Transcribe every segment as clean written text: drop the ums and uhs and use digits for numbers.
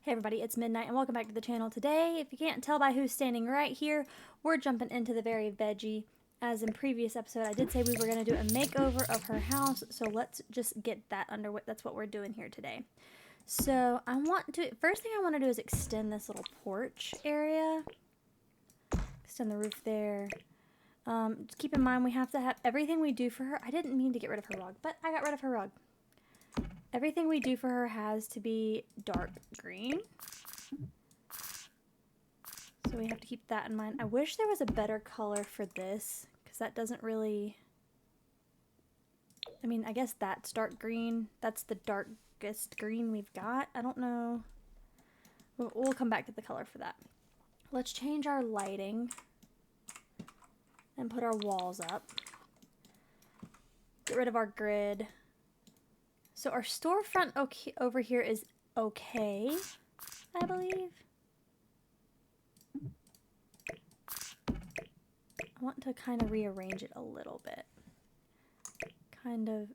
Hey everybody, it's Midnight and welcome back to the channel. Today, if you can't tell by who's standing right here, we're jumping into the very veggie. As in previous episode, I did say we were going to do a makeover of her house, so let's just get that underway. That's what we're doing here today. So first thing I want to do is extend this little porch area. Extend the roof there. Just keep in mind we have to have everything we do for her. I didn't mean to get rid of her rug, but I got rid of her rug. Everything we do for her has to be dark green. So we have to keep that in mind. I wish there was a better color for this, because that doesn't really... I mean, I guess that's dark green. That's the darkest green we've got. I don't know. We'll come back to the color for that. Let's change our lighting and put our walls up. Get rid of our grid. So our storefront over here is okay, I believe. I want to kind of rearrange it a little bit. Kind of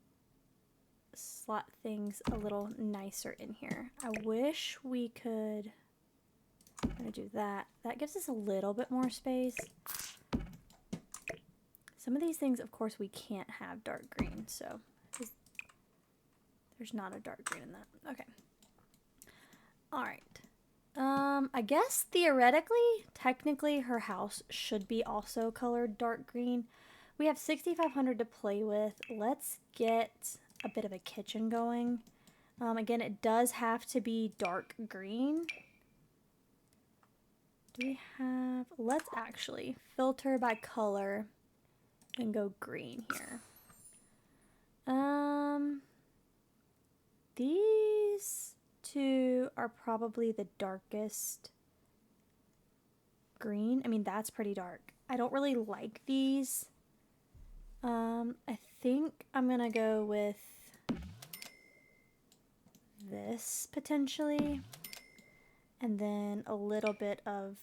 slot things a little nicer in here. I wish we could... I'm going to do that. That gives us a little bit more space. Some of these things, of course, we can't have dark green, so... There's not a dark green in that. Okay. Alright. I guess theoretically, technically, her house should be also colored dark green. We have 6,500 to play with. Let's get a bit of a kitchen going. Again, it does have to be dark green. Do we have... Let's actually filter by color and go green here. These two are probably the darkest green. I mean, that's pretty dark. I don't really like these. I think I'm gonna go with this potentially, and then a little bit of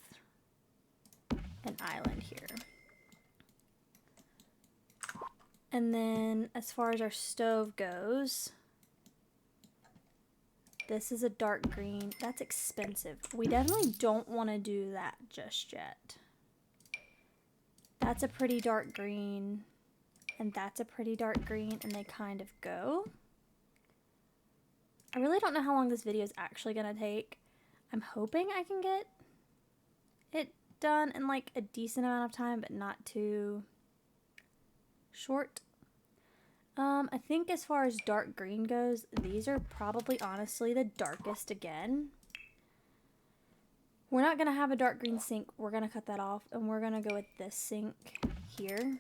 an island here. And then as far as our stove goes, this is a dark green. That's expensive. We definitely don't want to do that just yet. That's a pretty dark green. And that's a pretty dark green. And they kind of go. I really don't know how long this video is actually going to take. I'm hoping I can get it done in like a decent amount of time, but not too short. I think as far as dark green goes, these are probably honestly the darkest again. We're not going to have a dark green sink. We're going to cut that off, and we're going to go with this sink here.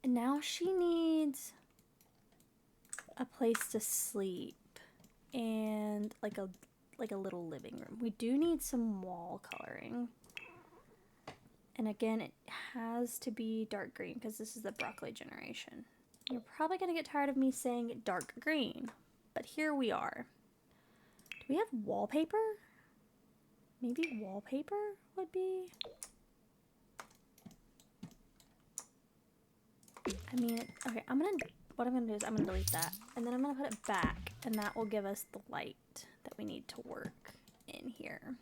And now she needs a place to sleep and like a little living room. We do need some wall coloring. And again, it has to be dark green because this is the broccoli generation. You're probably going to get tired of me saying dark green, but here we are. Do we have wallpaper? Maybe wallpaper would be... I mean, okay, what I'm going to do is I'm going to delete that, and then I'm going to put it back, and that will give us the light that we need to work in here.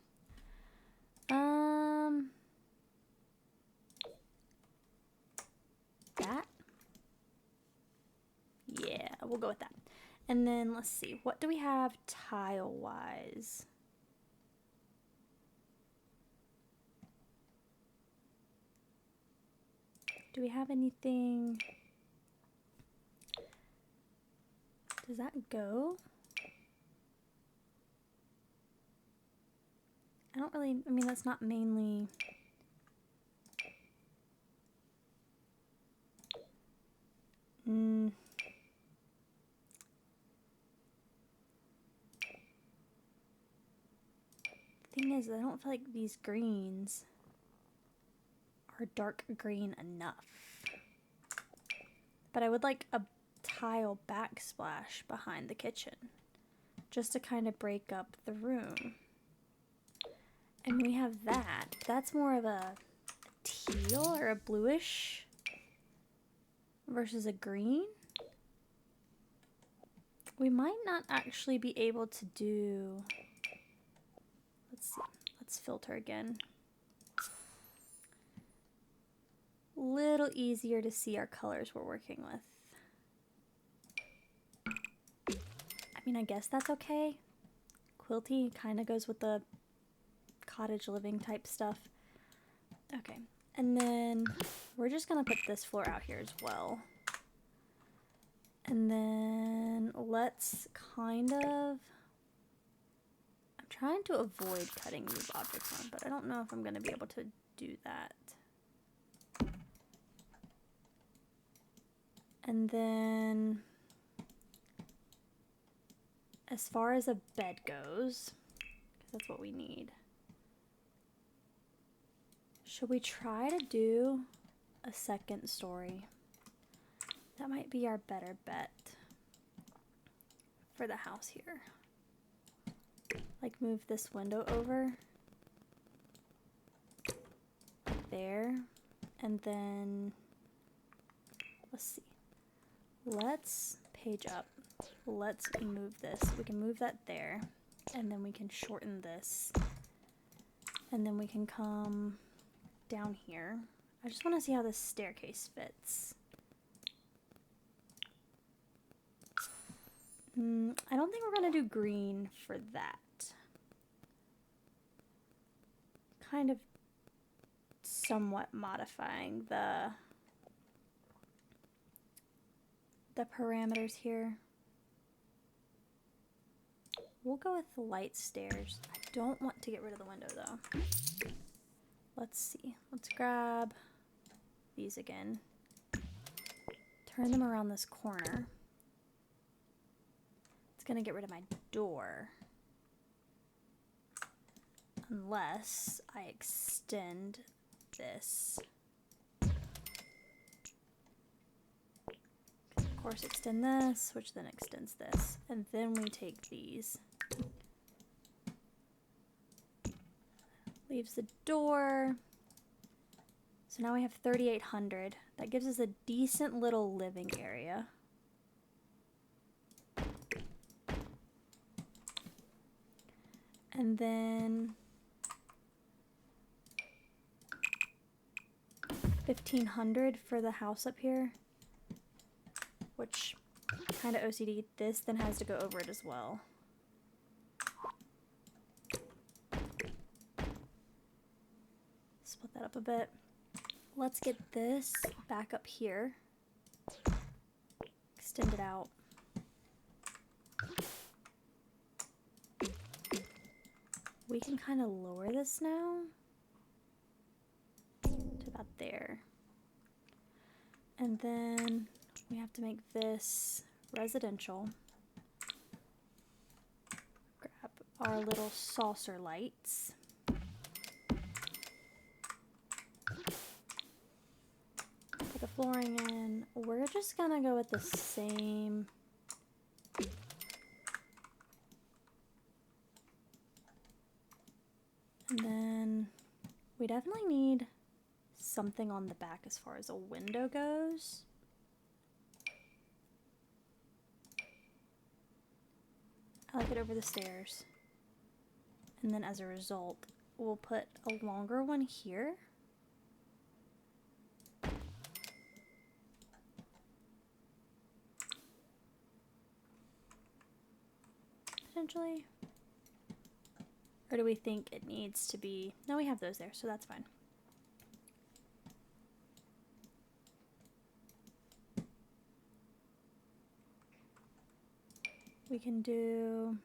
That? Yeah, we'll go with that. And then let's see, what do we have tile-wise? Do we have anything? Does that go? I don't really, I mean, that's not mainly... Thing is, I don't feel like these greens are dark green enough. But I would like a tile backsplash behind the kitchen, just to kind of break up the room. And we have that. That's more of a teal or a bluish versus a green. We might not actually be able to do filter again. Little easier to see our colors we're working with. I mean, I guess that's okay. Quilty kind of goes with the cottage living type stuff. Okay, and then we're just gonna put this floor out here as well. And then let's kind of, I'm trying to avoid cutting these objects on, but I don't know if I'm gonna be able to do that. And then as far as a bed goes, because that's what we need, should we try to do a second story? That might be our better bet for the house here. Like move this window over there, and then let's see. Let's page up. Let's move this. We can move that there, and then we can shorten this, and then we can come down here. I just want to see how this staircase fits. I don't think we're going to do green for that. Kind of somewhat modifying the parameters here. We'll go with the light stairs. I don't want to get rid of the window though. Let's see. Let's grab these again. Turn them around this corner. Gonna get rid of my door unless I extend this. Of course, extend this, which then extends this, and then we take these. Leaves the door. So now we have 3,800. That gives us a decent little living area. And then 1,500 for the house up here, which kind of OCD. This then has to go over it as well. Split that up a bit. Let's get this back up here. Extend it out. We can kind of lower this now to about there. And then we have to make this residential. Grab our little saucer lights. Put the flooring in. We're just gonna go with the same. And then we definitely need something on the back as far as a window goes. I like it over the stairs. And then as a result, we'll put a longer one here. Potentially. Or do we think it needs to be... No, we have those there, so that's fine. We can do...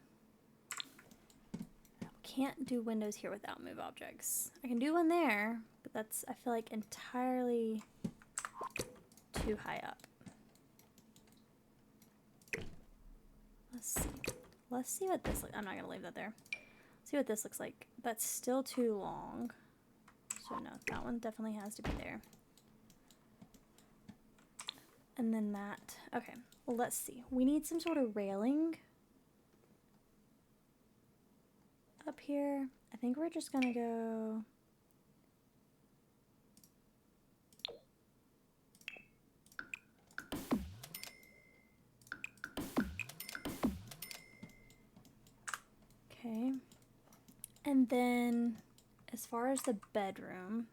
Can't do windows here without move objects. I can do one there, but that's, I feel like, entirely too high up. Let's see what this looks. I'm not gonna leave that there. See what this looks like. That's still too long. So no, that one definitely has to be there. And then that. Okay, well, let's see. We need some sort of railing up here. I think we're just gonna go... Okay. And then as far as the bedroom,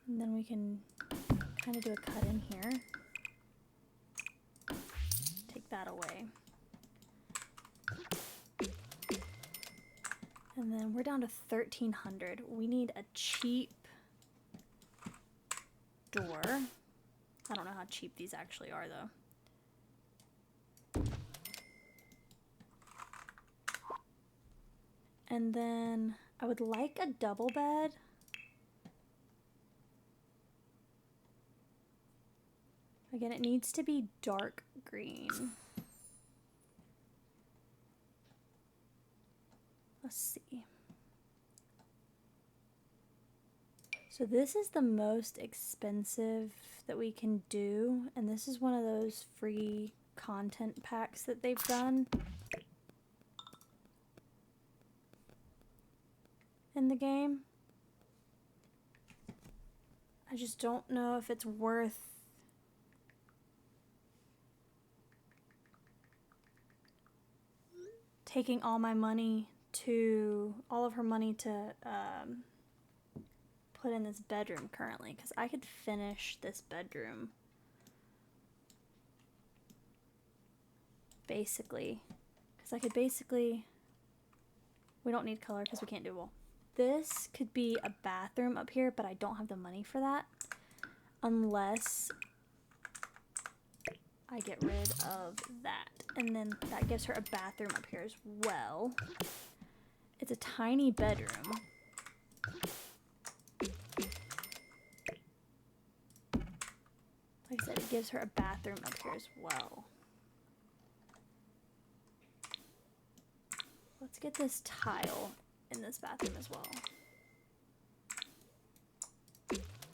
and then we can kind of do a cut in here. Take that away. And then we're down to 1,300. We need a cheap door. I don't know how cheap these actually are though. And then I would like a double bed. Again, it needs to be dark green. Let's see. So this is the most expensive that we can do, and this is one of those free content packs that they've done in the game. I just don't know if it's worth taking all of her money to put in this bedroom currently, because I could finish this bedroom basically, we don't need color because we can't do wool. This could be a bathroom up here, but I don't have the money for that unless I get rid of that, and then that gives her a bathroom up here as well. It's a tiny bedroom. Like I said, it gives her a bathroom up here as well. Let's get this tile in this bathroom as well.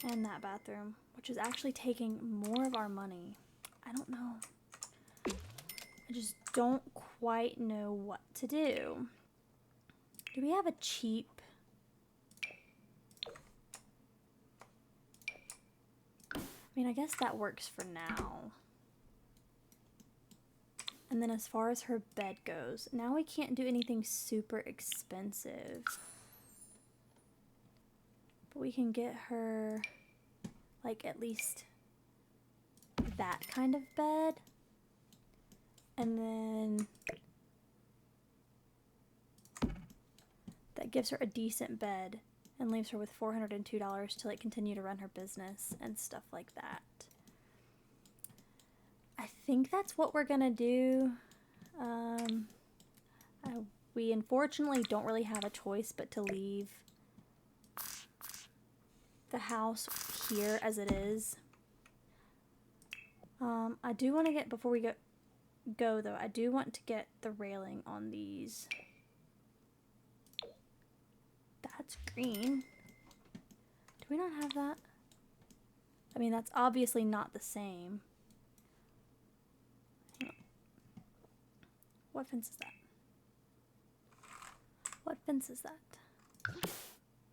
And that bathroom, which is actually taking more of our money. I don't know. I just don't quite know what to do. Do we have a cheap... I mean, I guess that works for now. And then as far as her bed goes, now we can't do anything super expensive. But we can get her, like, at least that kind of bed. And then that gives her a decent bed and leaves her with $402 to, like, continue to run her business and stuff like that. I think that's what we're gonna do. We unfortunately don't really have a choice but to leave the house here as it is. I do want to get, before we go though, I do want to get the railing on these. That's green. Do we not have that? I mean, that's obviously not the same. Hang on. What fence is that? What fence is that?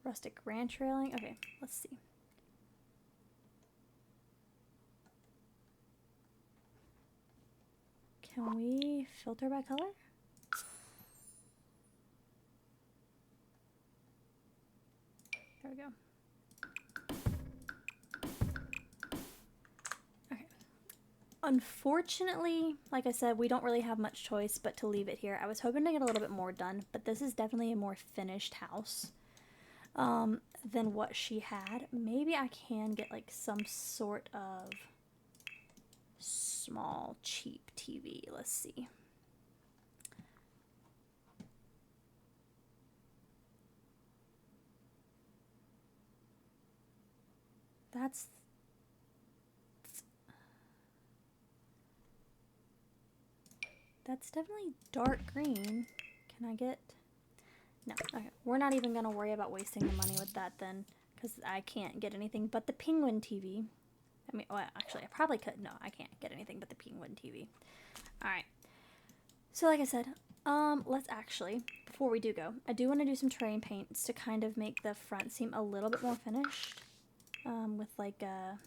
Rustic ranch railing? Okay, let's see. Can we filter by color? There we go. Okay. Unfortunately, like I said, we don't really have much choice but to leave it here. I was hoping to get a little bit more done, but this is definitely a more finished house than what she had. Maybe I can get like some sort of small, cheap TV. Let's see. That's definitely dark green. Can I get... No, okay. We're not even going to worry about wasting the money with that then, because I can't get anything but the Penguin TV. I mean, well, actually, I probably could. No, I can't get anything but the Penguin TV. Alright. So, like I said, let's actually, before we do go, I do want to do some terrain paints to kind of make the front seem a little bit more finished. with like a...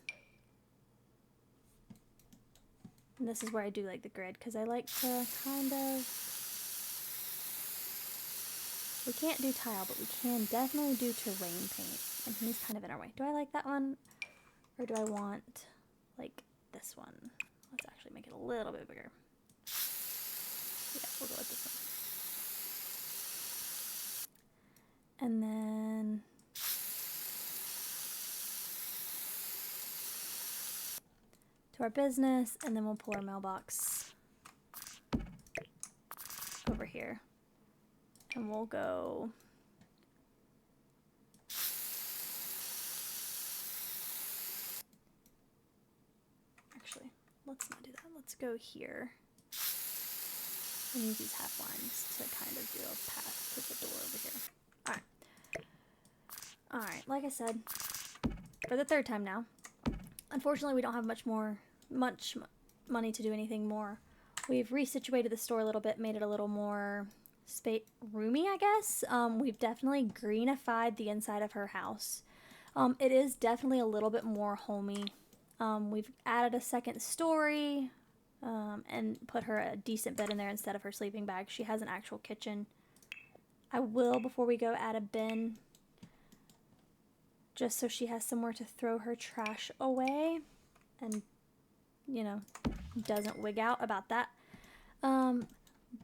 And this is where I do like the grid, because I like to kind of... We can't do tile, but we can definitely do terrain paint. And he's kind of in our way. Do I like that one? Or do I want, like, this one? Let's actually make it a little bit bigger. Yeah, we'll go with this one. And then... to our business, and then we'll pull our mailbox over here. And we'll go... Actually, let's not do that. Let's go here. And use these half lines to kind of do a path to the door over here. Alright. Alright, like I said, for the third time now, unfortunately we don't have much money to do anything more. We've resituated the store a little bit, made it a little more roomy, I guess. We've definitely greenified the inside of her house. It is definitely a little bit more homey. We've added a second story and put her a decent bed in there instead of her sleeping bag. She has an actual kitchen. I will, before we go, add a bin just so she has somewhere to throw her trash away and, you know, doesn't wig out about that.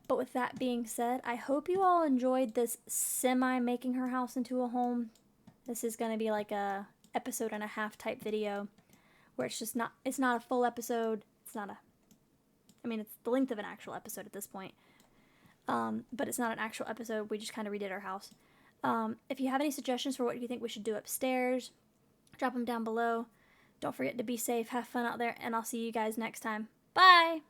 But with that being said, I hope you all enjoyed this making her house into a home. This is going to be like a episode and a half type video where it's not a full episode. It's the length of an actual episode at this point. But it's not an actual episode. We just kind of redid our house. If you have any suggestions for what you think we should do upstairs, drop them down below. Don't forget to be safe, have fun out there, and I'll see you guys next time. Bye!